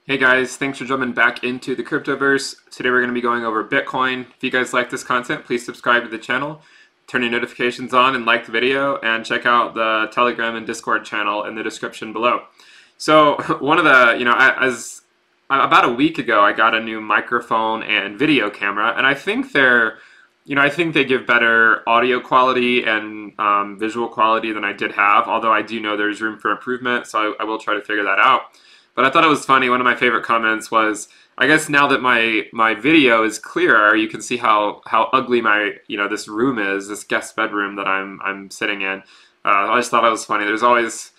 Hey guys, thanks for jumping back into the cryptoverse. Today we're going to be going over Bitcoin. If you guys like this content, please subscribe to the channel, turn your notifications on and like the video, and check out the Telegram and Discord channel in the description below. So one of the, as about a week ago, I got a new microphone and video camera, and I think I think they give better audio quality and visual quality than I did have, although I do know there's room for improvement, so I will try to figure that out. But I thought it was funny. One of my favorite comments was, I guess now that my video is clearer, you can see how ugly my this room is, this guest bedroom that I'm sitting in. I just thought it was funny. There's always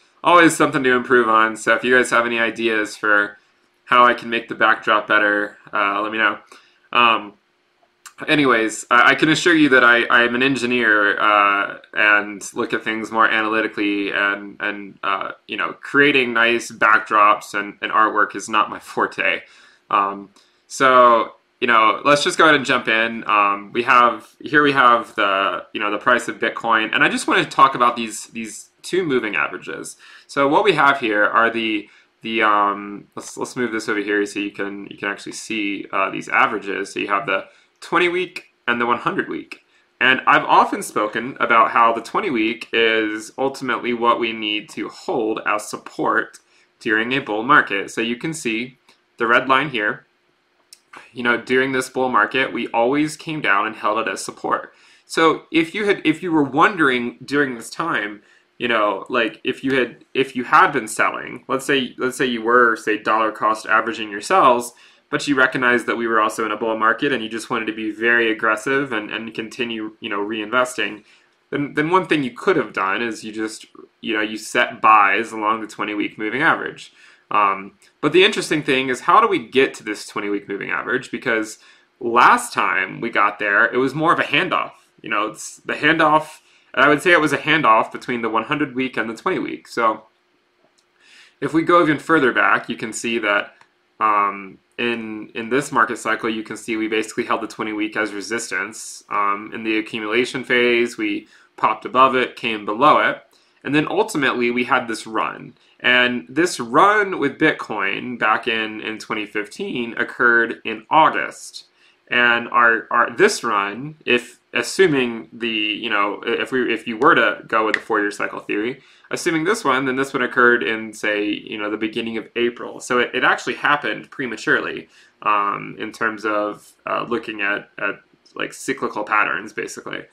something to improve on. So if you guys have any ideas for how I can make the backdrop better, let me know. Anyways, I can assure you that I'm an engineer and look at things more analytically, and creating nice backdrops and artwork is not my forte. So let's just go ahead and jump in. We have the price of Bitcoin, and I just want to talk about these two moving averages. So what we have here are let's move this over here so you can actually see these averages. So you have the 20-week and the 100-week. And I've often spoken about how the 20-week is ultimately what we need to hold as support during a bull market. So you can see the red line here. During this bull market, we always came down and held it as support. So if you were wondering during this time, like if you had been selling, let's say you were, say, dollar cost averaging your sells, but you recognize that we were also in a bull market and you just wanted to be very aggressive and continue, reinvesting, then one thing you could have done is you just, you set buys along the 20-week moving average. But the interesting thing is, how do we get to this 20-week moving average? Because last time we got there, it was more of a handoff. It's the handoff, and I would say it was a handoff between the 100-week and the 20-week. So if we go even further back, you can see that in this market cycle, you can see we basically held the 20-week as resistance. In the accumulation phase, we popped above it, came below it, and then ultimately we had this run. And this run with Bitcoin back in 2015 occurred in August. And this run, if assuming if you were to go with the 4-year cycle theory, assuming this one, then this one occurred in, say, the beginning of April. So it actually happened prematurely in terms of looking at like cyclical patterns, basically.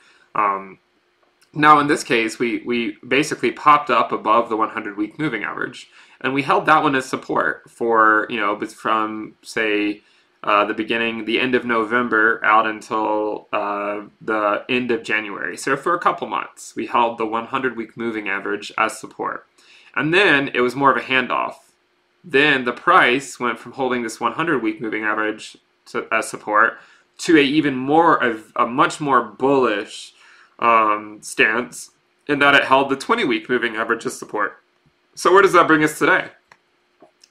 Now in this case, we basically popped up above the 100-week moving average, and we held that one as support for from, say, the end of November out until the end of January. So for a couple months, we held the 100-week moving average as support. And then it was more of a handoff. Then the price went from holding this 100-week moving average as support to a much more bullish stance, in that it held the 20-week moving average as support. So where does that bring us today?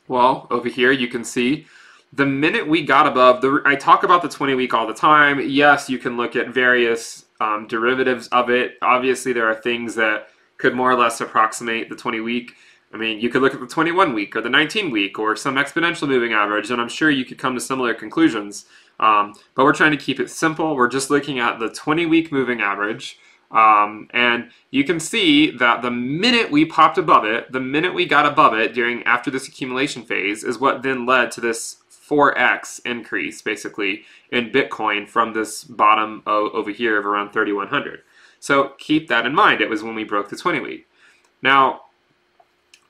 Well, over here you can see the minute we got above I talk about the 20-week all the time. Yes, you can look at various derivatives of it. Obviously, there are things that could more or less approximate the 20-week. I mean, you could look at the 21-week or the 19-week or some exponential moving average, and I'm sure you could come to similar conclusions. But we're trying to keep it simple. We're just looking at the 20-week moving average. And you can see that the minute we popped above it, the minute we got above it after this accumulation phase, is what then led to this 4x increase, basically, in Bitcoin from this bottom over here of around 3,100. So keep that in mind. It was when we broke the 20-week. Now,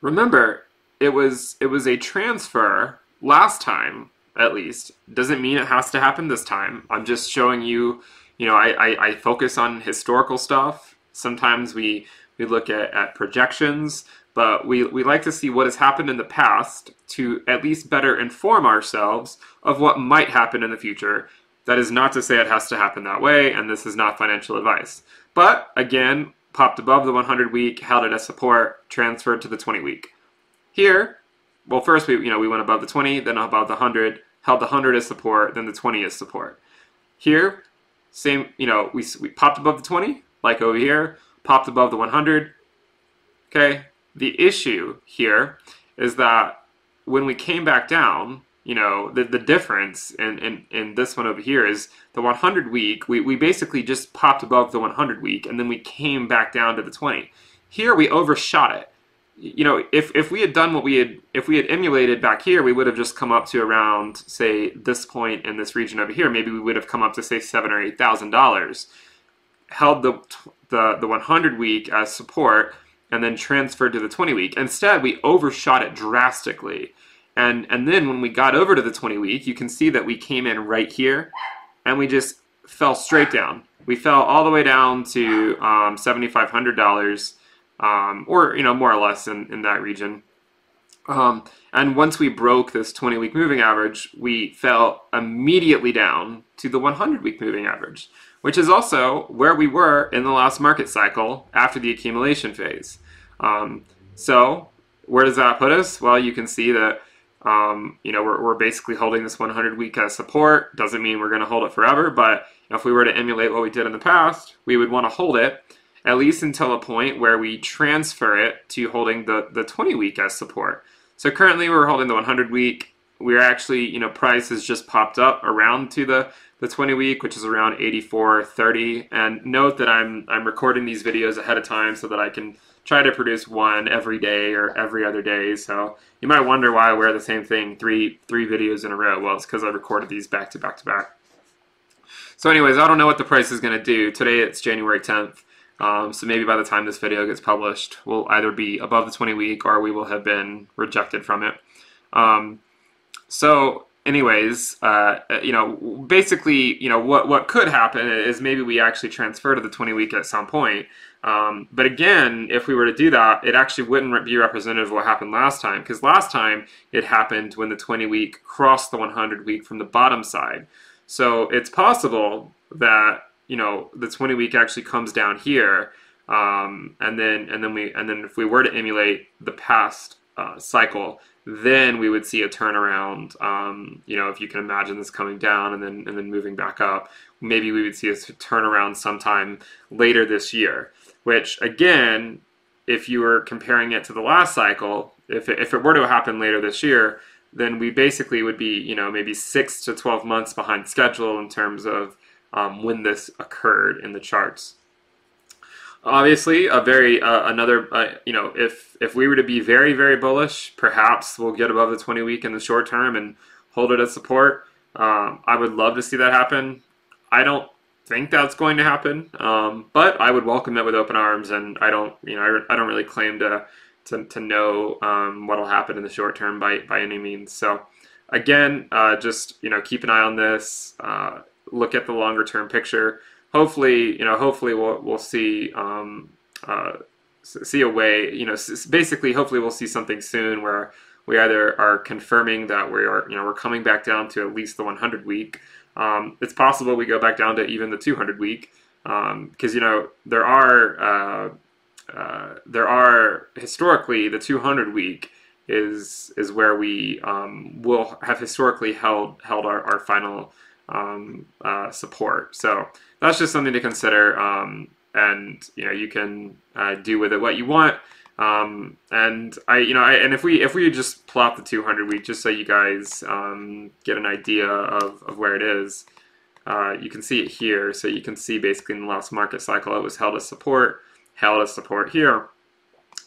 remember, it was a transfer last time, at least. Doesn't mean it has to happen this time. I'm just showing you, I focus on historical stuff. Sometimes we look at projections, but we like to see what has happened in the past to at least better inform ourselves of what might happen in the future. That is not to say it has to happen that way, and this is not financial advice. But again, popped above the 100-week, held it as support, transferred to the 20-week. Here, well, first we went above the 20, then above the 100, held the 100 as support, then the 20 as support. Here, same, we popped above the 20, like over here, popped above the 100. Okay, the issue here is that when we came back down, you know, the difference in this one over here is the 100 week, we basically just popped above the 100 week, and then we came back down to the 20. Here we overshot it. You know, if we had done what if we had emulated back here, we would have just come up to around, say, this point in this region over here. Maybe we would have come up to, say, $7,000 or $8,000, held the 100 week as support, and then transferred to the 20 week. Instead, we overshot it drastically. And then when we got over to the 20 week, you can see that we came in right here, and we just fell straight down. We fell all the way down to $7,500. Or, you know, more or less in that region. And once we broke this 20-week moving average, we fell immediately down to the 100-week moving average, which is also where we were in the last market cycle after the accumulation phase. So where does that put us? Well, you can see that, you know, we're basically holding this 100-week as support. Doesn't mean we're going to hold it forever, but if we were to emulate what we did in the past, we would want to hold it at least until a point where we transfer it to holding the 20-week as support. So currently we're holding the 100-week. We're actually, you know, price has just popped up around to the 20-week, which is around 84.30. And note that I'm recording these videos ahead of time so that I can try to produce one every day or every other day. So you might wonder why I wear the same thing three videos in a row. Well, it's because I recorded these back to back to back. So anyways, I don't know what the price is going to do. Today it's January 10th. So maybe by the time this video gets published, we'll either be above the 20-week or we will have been rejected from it. So anyways, you know, basically, you know, what could happen is maybe we actually transfer to the 20-week at some point. But again, if we were to do that, it actually wouldn't be representative of what happened last time, because last time it happened when the 20-week crossed the 100-week from the bottom side. So it's possible that, you know, the 20-week actually comes down here, and then if we were to emulate the past cycle, then we would see a turnaround. You know, if you can imagine this coming down and then moving back up, maybe we would see a turnaround sometime later this year. Which again, if you were comparing it to the last cycle, if it were to happen later this year, then we basically would be, you know, maybe 6 to 12 months behind schedule in terms of when this occurred in the charts. Obviously, another, you know, if we were to be very, very bullish, perhaps we'll get above the 20-week in the short term and hold it as support. I would love to see that happen. I don't think that's going to happen, but I would welcome it with open arms, and I don't really claim to know what'll happen in the short term by any means. So again, just, you know, keep an eye on this. Look at the longer term picture. Hopefully we'll see see a way. You know, basically, hopefully we'll see something soon where we either are confirming that we're coming back down to at least the 100 week. It's possible we go back down to even the 200 week, because, you know, there are historically the 200 week is where we will have historically held our final support. So that's just something to consider, and, you know, you can do with it what you want. And if we just plot the 200 week, just so you guys get an idea of where it is, you can see it here. So you can see basically in the last market cycle it was held as support here.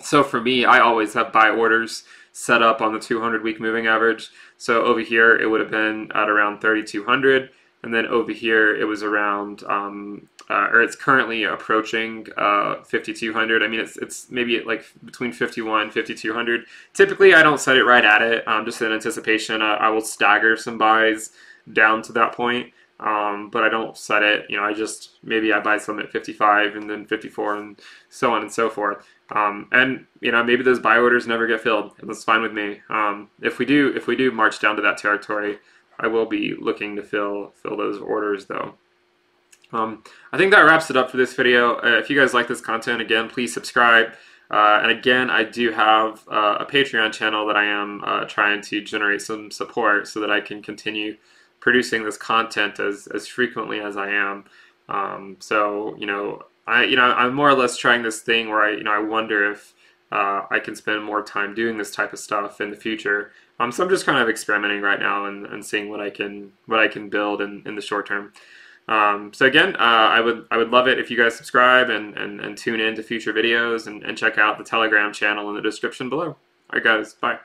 So for me, I always have buy orders set up on the 200 week moving average. So over here it would have been at around 3,200, and then over here it was around or it's currently approaching 5,200. I mean, it's maybe like between 51 and 5,200. Typically I don't set it right at it, just in anticipation. I will stagger some buys down to that point, but I don't set it. You know, maybe I buy some at 55 and then 54 and so on and so forth. And, you know, maybe those buy orders never get filled, and that's fine with me. If we do march down to that territory, I will be looking to fill those orders though. I think that wraps it up for this video. If you guys like this content, again, please subscribe. And again, I do have a Patreon channel that I am trying to generate some support so that I can continue producing this content as frequently as I am. So, you know, I'm more or less trying this thing where I wonder if I can spend more time doing this type of stuff in the future. So I'm just kind of experimenting right now and seeing what I can build in the short term. So again, I would love it if you guys subscribe and tune in to future videos and check out the Telegram channel in the description below. All right, guys, bye.